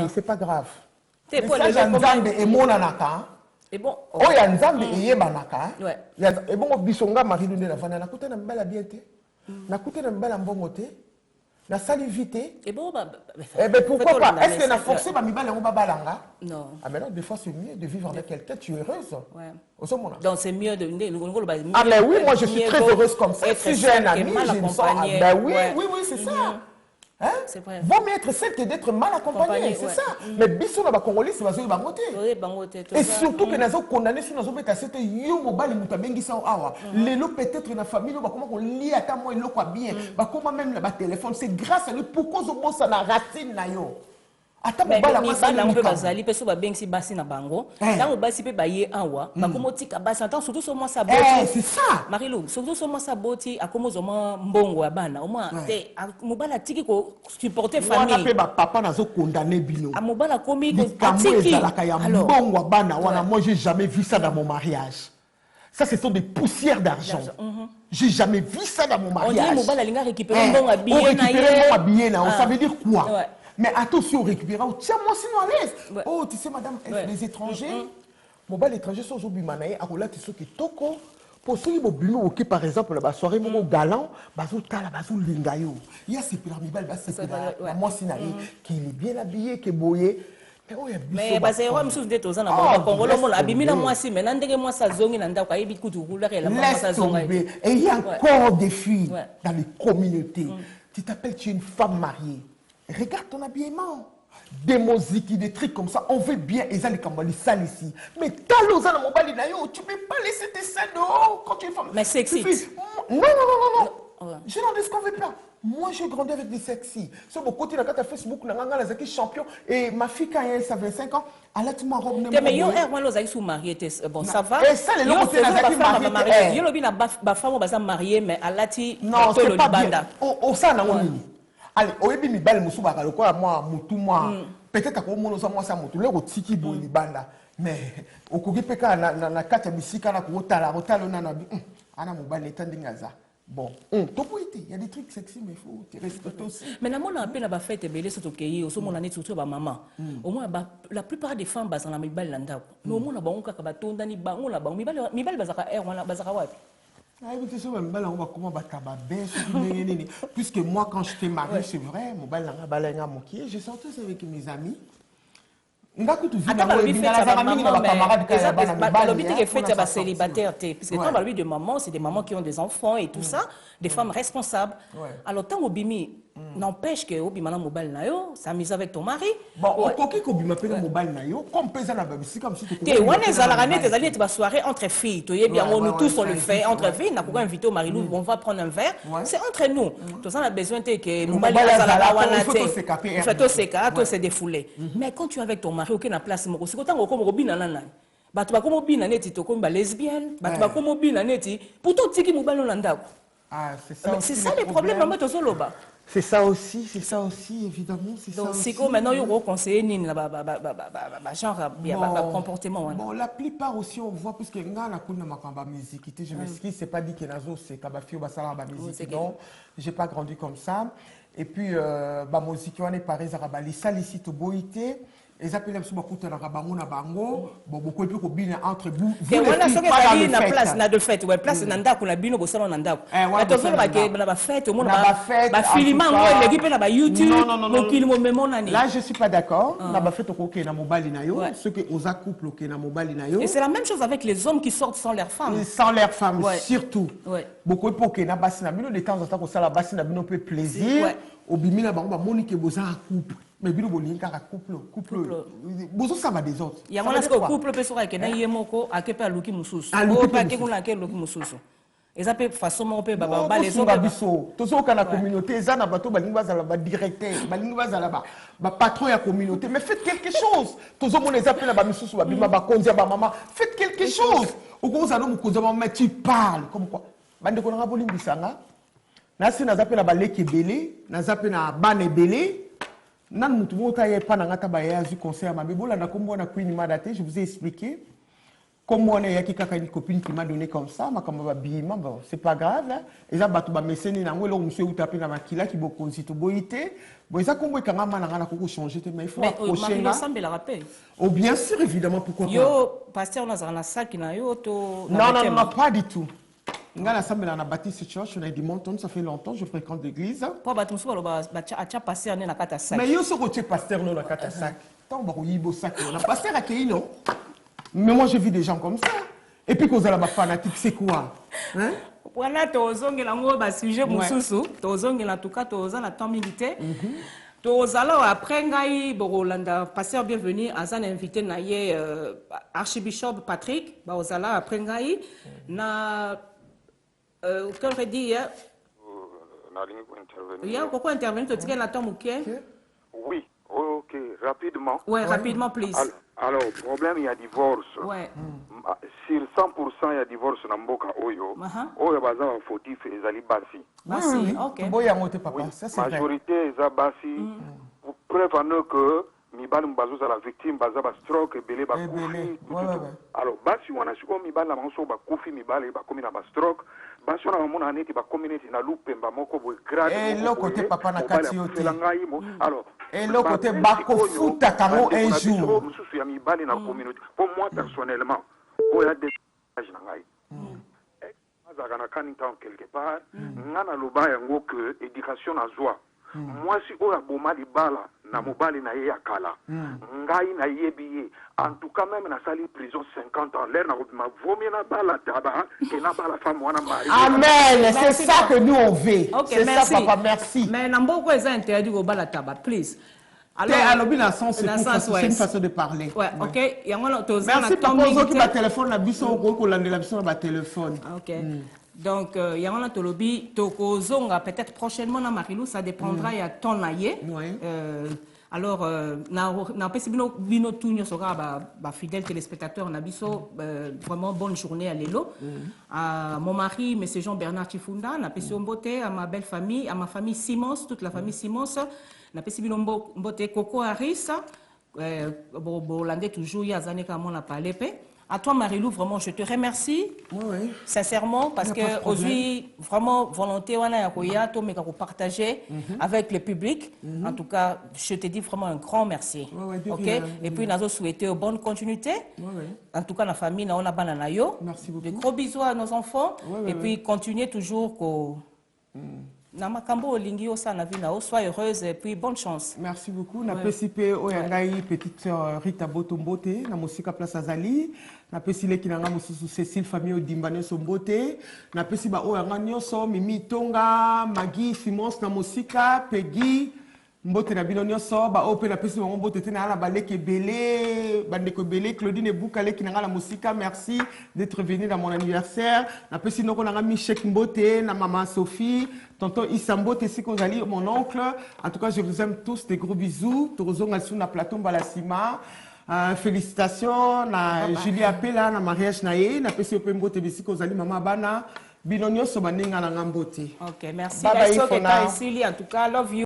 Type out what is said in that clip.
c'est pas grave. C'est pour les message gens nzambe emonanaka. Et bon, oya nzambe eyebanaka. Et bon bisonga Marie Lunde na fana nakuta na mbala bien te. Nakuta na mbala mbongo te. Na sali vite. Et bon pourquoi pas? Est-ce que na forcé ba mibala ngo babalanga? Non. Ah mais non, des fois c'est mieux de vivre avec quelqu'un, tu es heureuse. Ouais. Donc c'est mieux de ah mais oui, moi je suis très heureuse comme ça. Si j'ai un ami, je me sens ben oui, c'est ça. Hein? C'est vrai. Vaut mieux être seul que d'être mal accompagné, c'est ça. Mais biso na ba congolais c'est bazo bangote. Et surtout que nazo condamné sur nazo beta c'était yo mobali muta bengi sa awa. Lelo peut-être na famille ba comment on lit ata moi eloko bien. Ba comment même la téléphone, c'est grâce à lui pourquoi zo bossa na racine na yo. Ata mobala masala on peut bazali peso ba bengi si basi na bango. Tango basi pe ba ye awa, ba komo tika basi attends surtout sur moi sa boti. C'est ça. Marilou, surtout sur moi sa boti akomo zoma mbongo ya bana. Au moins te mobala tiki ko supporter famille. On a pe ba papa nazo condamner bino. A mobala komi ko tiki. Alors mbongo bana wana moi j'ai jamais vu ça dans mon mariage. Ça ce sont des poussières d'argent. J'ai jamais vu ça dans mon mariage. On dit mobala linga récupérer mbongo habillé na. Ça veut dire quoi? Mais attention, on récupérera. Tiens-moi sinon à l'aise. Oh, tu sais, madame, les étrangers, mon bas, les étrangers sont au Bimanaï, à Rola, tu sais que Toko, pour ceux qui ont bu, ok, par exemple, la soirée, mon galant, bazou tala, bazou lingayo. Il y a ces pyramidales, c'est la moi, Sinaï, qui est bien habillé, qui est boyé. Mais parce que moi, je suis dit aux gens, moi si, mais n'endez moi ça zone, n'endez pas y coutu rouler et la laisse tomber. Et il y a encore des filles dans les communautés. Tu t'appelles, tu es une femme mariée. Regarde ton habillement. Des musiques, des trucs comme ça. On veut bien. Et ça, les Cambodgiens, ça ici. Mais t'as l'osé dans mon bali, tu ne peux pas laisser tes seins dehors quand tu es femme. Mais sexy. Non. Je n'en disconve pas. Moi, j'ai grandi avec des sexy. Sur mon côté, quand tu as Facebook, tu es champion. Et ma fille, quand elle a 25 ans, elle a tout ma robe. Mais il y a un peu de marié. Bon, ça va. Et ça, les gens qui sont mariés. Il y a une femme qui est mariée, mais elle a dit. Non, c'est pas bien. Oh, ça, non. Allez, oyebi mi bal musu bakalo kwa moi mutu moi peut-être ko mono sa moi sa mutu le rotiki bo libanda mais okoki peka na kati bisika na ko tala na bi ana mobali tandingaza bon to poité il y a des trucs sexy mais faut te respecter aussi mais na mona pe na ba fête belé surtout keyi au mona net surtout ba maman au moins la plupart des femmes bazana na mibali na ndako no mona ba onka ka batonda ni bango la bango mibali bazaka wana bazaka wapi. Puisque moi, quand j'étais mariée, c'est vrai, j'ai sorti avec mes amis. Parce que quand on lui de maman, c'est des mamans qui ont des enfants et tout ça, des femmes responsables. Alors, tant que n'empêche que Obimana mobile nayo, s'amuse avec ton mari. Bon, ok, que Obima pèse mobile nayo, comme pèse la babysitter comme si tu es. On est à la ranée, tu es à soirée entre filles. Tu es bien, nous tous on le fait entre filles. On a pas invité au mari, on va prendre un verre. C'est entre nous. Tout ça, on a besoin que mobile à la wana te. Fait tout c'est défoulé. Mais quand tu es avec ton mari, ok, na place moko, c'est quand on comme Robina nana. Bah tu vas comme Obina neti, tu comme lesbienne. Bah tu vas comme Obina neti. Pourtant tu es qui mobile nanda. Ah, c'est ça. C'est ça les problèmes en fait solo bas. C'est ça aussi, évidemment. Donc, c'est comme maintenant, il y a conseiller genre comportement. Bon, la plupart aussi, on voit, puisque nous avons la musique. Je m'excuse, c'est pas dit que Nazo, c'est Kabafi ou Basara, la musique. Non, j'ai pas grandi comme ça. Et puis, la musique, on est pareil, les salicites, boïté. Les appels sont beaucoup de rabango na bango, beaucoup plus bien entre vous. Et on a fait na place na de fête, ouais place nanda ko na bino bo salon nanda. Et to zo ba ke na ba fête, on ba filima ngo l'équipe na ba YouTube, mo kilimo memo nani. Là je suis pas d'accord. Na ba fête ko ke na mobali na yo, ceux que osa couple ke na mobali na yo. Et c'est la même chose avec les hommes qui sortent sans leurs femmes. Sans leurs femmes surtout. Beaucoup pour que na basi na bino de temps en temps ko sala basi na bino peu plaisir. Obimi na bango ba monique boza couple. Mais bino bolinga ka couple bozo ça va des autres. Ya mona ko couple pe soka ke na yemoko akepe aluki mususu. O pa ke kuna ke luki mususu. Eza pe façon mo pe baba ba les autres biso. Tozo ka na communauté eza na bato balinga za la ba directeur, balinga za la ba patron ya communauté mais faites quelque chose. Tozo mo les appels ba mususu ba bima ba konzia ba maman, faites quelque chose. Oko za no mukonza maman tu parles comme quoi. Bande ko na bolimbisanga. Na si na zape na ba leki belé, na zape na bane belé. Je vous ai expliqué. Comme moi, il y a une copine qui m'a donné comme ça, bon, c'est pas grave. Et ça, tu vas me laisser, monsieur ou taper dans ma kila qui beaucoup si tu boité. Bon, ça, comme quand on a changé, mais il faut approcher. Oh, bien sûr, évidemment, pourquoi pas. Yo, pasteur, on a un sac qui n'a eu auto. Non, pas du tout. On a bâti cette church, on a dit monton, ça fait longtemps, je fréquente l'église. Mais yo, ce côté pasteur, non, la cata sac. Tant que vous sac, on a pasteur à qui, non? Mais moi, j'ai vu des gens comme ça. Et puis, quand vous avez fanatique, c'est quoi? Hein? Voilà, tu as un sujet, en tout cas, tu as un temps militaire. Alors, après, Rolanda, pasteur bienvenue, à un invité, archibishop Patrick, après, qu'est-ce que tu dis? Pourquoi intervenir? Tu as temps, oui, ok, rapidement. Oui, rapidement, please. Alors, problème, il y a divorce. Ouais. Sur 100%, il y a divorce dans Mboka Oyo. Oyo, baza fautif, ils allaient bassi. Bassi, ok. Papa, ça c'est majorité, ils ont bassi. Preuve en eux que Mibal Mbazo, la victime, baza ba stroke, belé, ba koufi. Alors, bassi, on a su que Mibal, la manso, ba koufi, Mibal, ba komi na ba stroke. Bassi, on a mon année, ba communauté, na loupe, ba moko, bo grade. Et l'autre côté, papa, na katiote. Alors, et l'autre côté, bako fouta kamo un jour. Pour moi, personnellement, il y a des choses quelque part, que éducation à joie. Moi, si on a boma di bala, na mobali na ye akala, ngai na ye billet. En tout cas, même na sali prison 50 ans, l'air na vomi na bala taba, et na bala femme wana mari. Amen, c'est ça que nous on veut. Okay, c'est ça, papa, merci. Mais n'importe quoi, ils ont interdit au bala taba, please. Alors, c'est une façon de parler. Ouais, ok. Merci pour poser qui téléphone la biso au la biso na téléphone. Ok. Donc, il y a un tolobi, tokozonga peut-être prochainement dans Marilou, ça dépendra il y a ton naïe. Alors, na pesi bino tunyo sera ba fidèle téléspectateur na biso vraiment bonne journée à Lelo. À mon mari monsieur Jean-Bernard Chifunda, na pesi mbote à ma belle famille, à ma famille Simons, toute la famille Simons. Na pesi bino mbote Coco Harris, Bolandais toujours ya zaneka mon la palepe. À toi, Marilou, vraiment, je te remercie sincèrement parce que aujourd'hui, vraiment, volonté, on a partager avec le public. En tout cas, je te dis vraiment un grand merci. Okay? Et puis, nous avons souhaité une bonne continuité. En tout cas, la famille, on a banana yo. Merci beaucoup. De gros bisous à nos enfants. Et puis, continuez toujours sois heureuse et puis bonne chance. Merci beaucoup. Na PCP Oyangai, petite sœur Rita Botombote, na Mosika Place Azali, na PCP qui n'a pas Cécile famille Odimbane Sombote, na PCP Oyanga Nyoso, Mimi Tonga, Maggie Simons, na Mosika, Peggy, Mbote na bino nyonso ba ope na pesi bango mbote te na la baleke belé bandeko belé Claudine Boukale qui na la musika, merci d'être venu dans mon anniversaire. Na pesi noko na Michek Mbote na maman Sophie, tonton Issa Mbote si kozali mon oncle. En tout cas, je vous aime tous, des gros bisous. Torozonga sur na plateau Balasima. Félicitations na Julie Apela na mariage na ye na pesi ope mbote bisi kozali maman bana bino nyonso baninga na ngambote. OK, merci. Bye bye, En tout cas, love you.